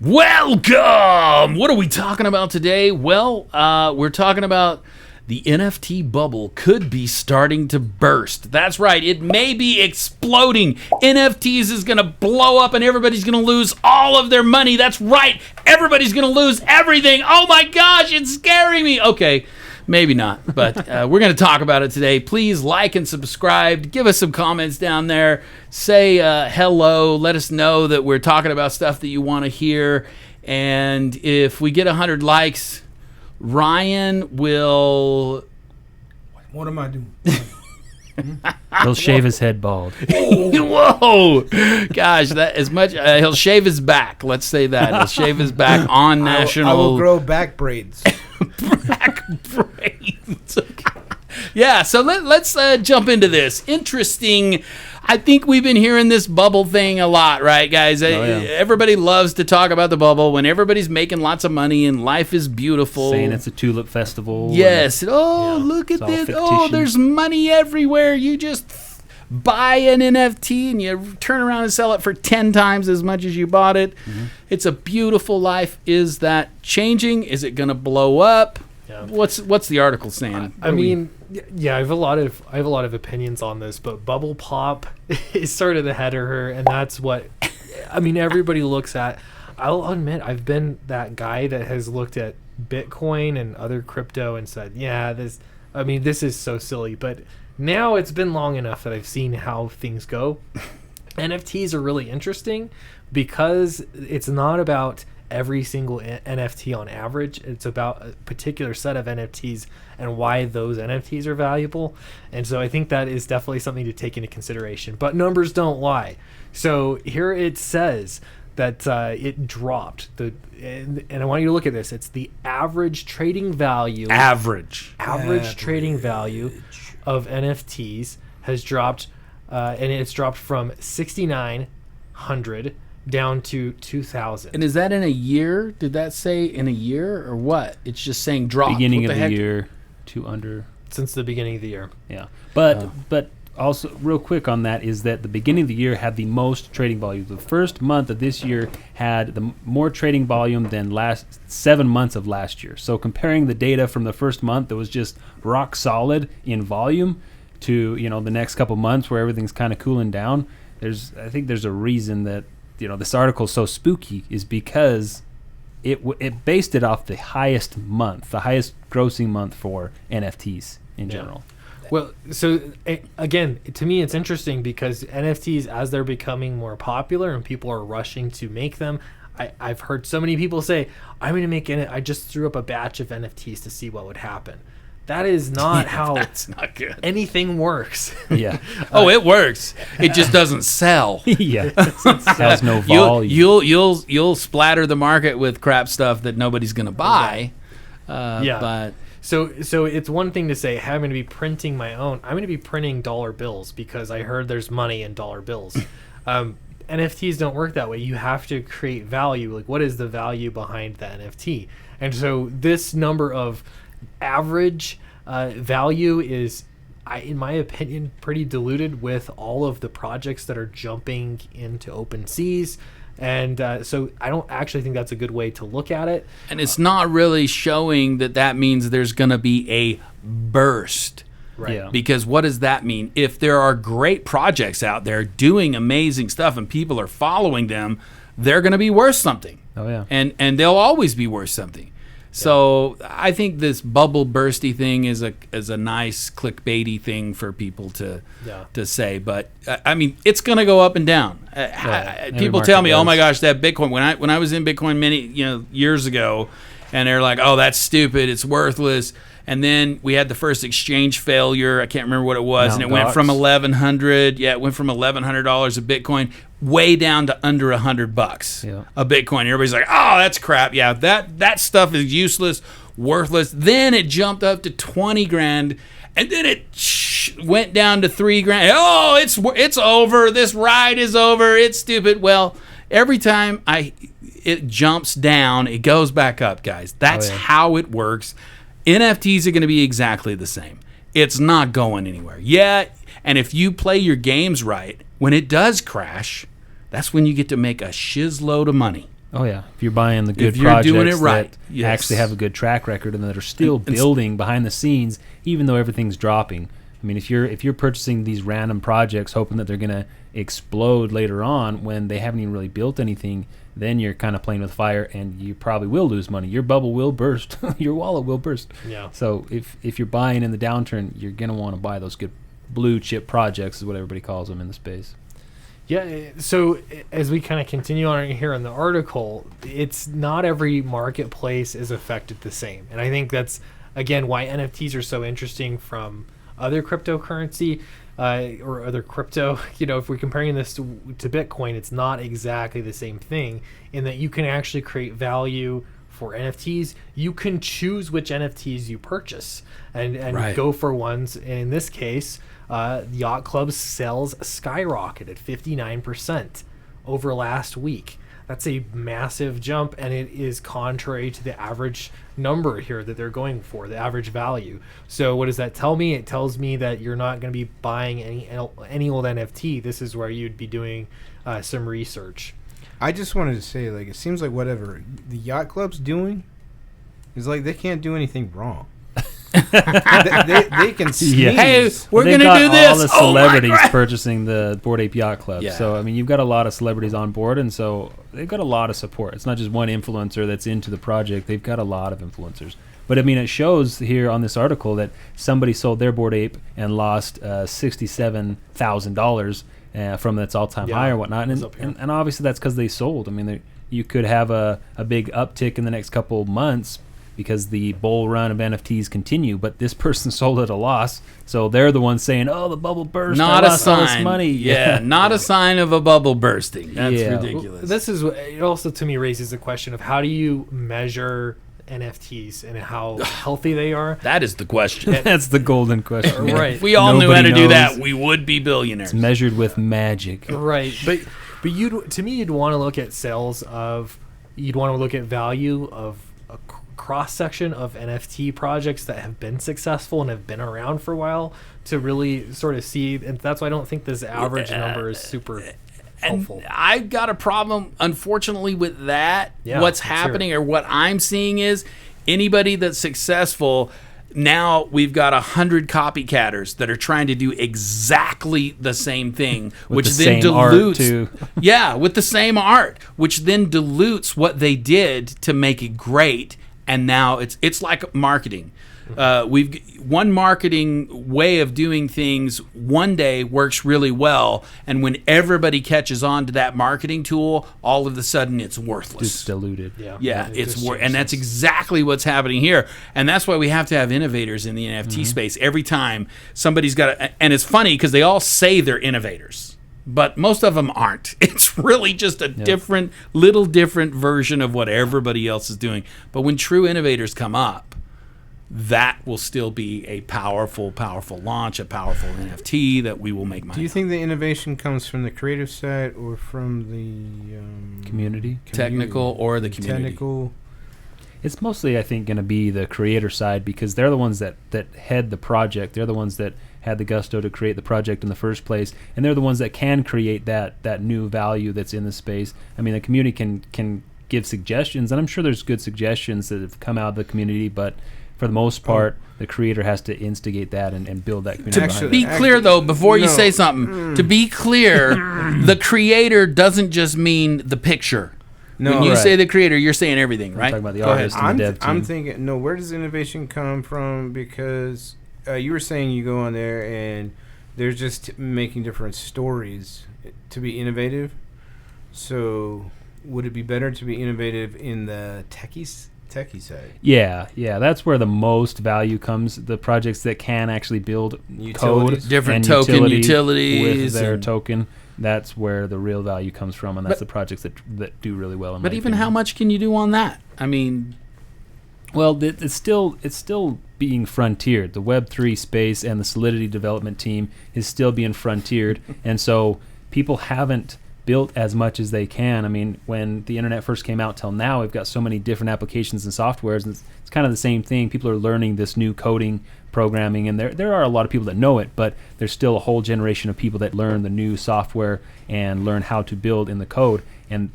Welcome! What are we talking about today? Well, we're talking about the NFT bubble could be starting to burst. That's right, it may be exploding. NFTs is going to blow up and everybody's going to lose all of their money. That's right, everybody's going to lose everything. Oh my gosh, it's scaring me. Okay, maybe not, but we're going to talk about it today. Please like and subscribe. Give us some comments down there. Say hello. Let us know that we're talking about stuff that you want to hear. And if we get 100 likes, Ryan will... What am I doing? He'll shave his head bald. Whoa! Gosh, that as much. He'll shave his back. Let's say that. He'll shave his back on national... I will grow back braids. Back braids. Yeah, so let's jump into this. Interesting. I think we've been hearing this bubble thing a lot, right, guys? Yeah. Everybody loves to talk about the bubble when everybody's making lots of money and life is beautiful. Saying it's a tulip festival. Yes. Look at this. Oh, there's money everywhere. You just buy an NFT and you turn around and sell it for 10 times as much as you bought it. Mm-hmm. It's a beautiful life. Is that changing? Is it going to blow up? Yeah. What's the article saying? I mean, I have a lot of opinions on this, but bubble pop is sort of the header, and that's what I mean. Everybody looks at. I'll admit, I've been that guy that has looked at Bitcoin and other crypto and said, "Yeah, this is so silly." But now it's been long enough that I've seen how things go. NFTs are really interesting because it's not about every single NFT on average. It's about a particular set of NFTs and why those NFTs are valuable. And so I think that is definitely something to take into consideration. But numbers don't lie. So here it says that it dropped. And I want you to look at this. It's the average trading value. Average Trading value of NFTs has dropped, and it's dropped from 6,900 down to 2,000. And is that in a year? Did that say in a year or what? It's just saying drop. Beginning of the year to under. Since the beginning of the year. Yeah. But also real quick on that is that the beginning of the year had the most trading volume. The first month of this year had the more trading volume than last 7 months of last year. So comparing the data from the first month that was just rock solid in volume to, the next couple months where everything's kind of cooling down, I think there's a reason that this article is so spooky is because it based it off the highest grossing month for NFTs in general. Well, so again, to me, it's interesting because NFTs, as they're becoming more popular and people are rushing to make them, I've heard so many people say, "I'm going to make it. I just threw up a batch of NFTs to see what would happen." That is not how that's not good. Anything works. Yeah. It works. It just doesn't sell. Yeah. It has no volume. You'll splatter the market with crap stuff that nobody's going to buy. But so it's one thing to say, hey, I'm going to be printing my own. I'm going to be printing dollar bills because I heard there's money in dollar bills. NFTs don't work that way. You have to create value. Like, what is the value behind the NFT? And so this number of average value is, in my opinion, pretty diluted with all of the projects that are jumping into open seas. And so I don't actually think that's a good way to look at it. And it's not really showing that means there's going to be a burst. Right. Yeah. Because what does that mean? If there are great projects out there doing amazing stuff and people are following them, they're going to be worth something. Oh, yeah. And they'll always be worth something. So I think this bubble bursty thing is a nice clickbaity thing for people to say, but I mean it's going to go up and down. People tell me, "Oh my gosh, that Bitcoin." When I was in Bitcoin many years ago, and they're like, "Oh, that's stupid. It's worthless." And then we had the first exchange failure. I can't remember what it was, and it went from $1,100. Yeah, it went from $1,100 of Bitcoin way down to under $100 a Bitcoin. Everybody's like, "Oh, that's crap." Yeah, that stuff is useless, worthless. Then it jumped up to 20 grand, and then it went down to 3 grand. Oh, it's over. This ride is over. It's stupid. Well, every time it jumps down, it goes back up, guys. That's how it works. NFTs are going to be exactly the same. It's not going anywhere. Yeah, and if you play your games right, when it does crash, that's when you get to make a shizload of money. Oh yeah, if you're buying the good If you're projects doing it right, that yes. actually have a good track record and that are still And building behind the scenes, even though everything's dropping. I mean, if you're purchasing these random projects hoping that they're gonna explode later on when they haven't even really built anything, then you're kind of playing with fire, and you probably will lose money. Your bubble will burst. Your wallet will burst. Yeah. So if you're buying in the downturn, you're gonna want to buy those good blue chip projects, is what everybody calls them in the space. Yeah, so as we kind of continue on here in the article, it's not every marketplace is affected the same. And I think that's, again, why NFTs are so interesting from other cryptocurrency or other crypto. You know, if we're comparing this to Bitcoin, it's not exactly the same thing in that you can actually create value for NFTs. You can choose which NFTs you purchase and Right. go for ones. In this case, Yacht Club's sales skyrocketed 59% over last week. That's a massive jump, and it is contrary to the average number here that they're going for, the average value. So what does that tell me? It tells me that you're not going to be buying any old NFT. This is where you'd be doing some research. I just wanted to say, like, it seems like whatever the yacht club's doing is like they can't do anything wrong. they can sneeze. Yeah. Hey, we're They've going to got do this. all the Oh my celebrities God. purchasing the Bored Ape Yacht Club. Yeah. So I mean, you've got a lot of celebrities on board, and so they've got a lot of support. It's not just one influencer that's into the project. They've got a lot of influencers. But I mean, it shows here on this article that somebody sold their Bored Ape and lost $67,000 from its all-time high or whatnot. it's up here. And obviously that's because they sold. I mean, you could have a big uptick in the next couple of months because the bull run of NFTs continue, but this person sold at a loss, so they're the ones saying, "Oh, the bubble burst! Not I a lost all this sign. money." Yeah, not a sign of a bubble bursting. That's Yeah. ridiculous. This is it. Also, to me, raises the question of how do you measure NFTs and how healthy they are. That is the question. That's the golden question. Right. If we all knew how Nobody to do that, knows. we would be billionaires. It's measured with magic. Right, but you'd want to look at sales of, you'd want to look at value of a cross section of NFT projects that have been successful and have been around for a while to really sort of see, and that's why I don't think this average number is super helpful. And I've got a problem, unfortunately, with that. Yeah, What's let's hear happening it. or what I'm seeing is anybody that's successful, now we've got 100 copycatters that are trying to do exactly the same thing, With which the then same art, dilutes. too. Yeah, with the same art, which then dilutes what they did to make it great. And now it's like marketing. We've one marketing way of doing things one day works really well, and when everybody catches on to that marketing tool, all of a sudden it's worthless. It's diluted. Yeah, it it's just and changes. that's exactly what's happening here, and that's why we have to have innovators in the NFT space. Every time somebody's got, and it's funny because they all say they're innovators, but most of them aren't. It's really just a different version of what everybody else is doing. But when true innovators come up, that will still be a powerful launch, a powerful NFT that we will make money. Do you think the innovation comes from the creative side or from the Community. Technical or the community? Technical. It's mostly, I think, going to be the creator side because they're the ones that head the project. They're the ones that had the gusto to create the project in the first place, and they're the ones that can create that new value that's in the space. I mean, the community can give suggestions, and I'm sure there's good suggestions that have come out of the community, but for the most part, the creator has to instigate that and build that community. To behind Be it. clear, though, before you no. say something, to be clear, the creator doesn't just mean the picture. No, when you right. say the creator, you're saying everything, I'm right? talking about the Go ahead. artist and the dev team. I'm thinking, no, where does innovation come from? Because you were saying you go on there and they're just making different stories to be innovative. So would it be better to be innovative in the techie side? Yeah, that's where the most value comes. The projects that can actually build Utilities. code, Different and token utility utilities with their and- token. That's where the real value comes from, and that's But- the projects that do really well. In But my even opinion. how much can you do on that? I mean, Well, it's still being frontiered. The Web3 space and the Solidity development team is still being frontiered, and so people haven't built as much as they can. I mean, when the internet first came out till now, we've got so many different applications and softwares, and it's kind of the same thing. People are learning this new coding, programming, and there are a lot of people that know it, but there's still a whole generation of people that learn the new software and learn how to build in the code. And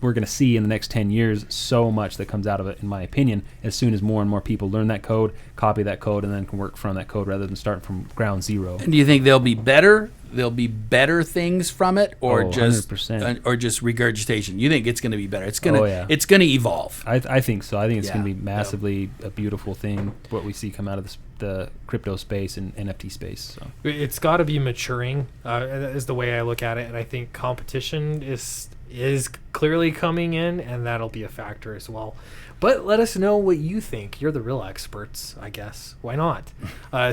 we're going to see in the next 10 years so much that comes out of it, in my opinion, as soon as more and more people learn that code, copy that code, and then can work from that code rather than starting from ground zero. And do you think there'll be better things from it, or just 100%. Or just regurgitation? You think it's going to be better? It's going to it's going to evolve. I think so. I think it's going to be massively a beautiful thing, what we see come out of the crypto space and NFT space. So it's got to be maturing, is the way I look at it, and I think competition is clearly coming in, and that'll be a factor as well. But let us know what you think. You're the real experts, I guess. Why not?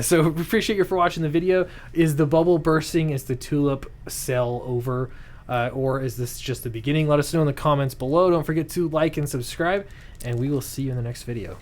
So appreciate you for watching the video. Is the bubble bursting? Is the tulip sale over? Or is this just the beginning? Let us know in the comments below. Don't forget to like and subscribe, and we will see you in the next video.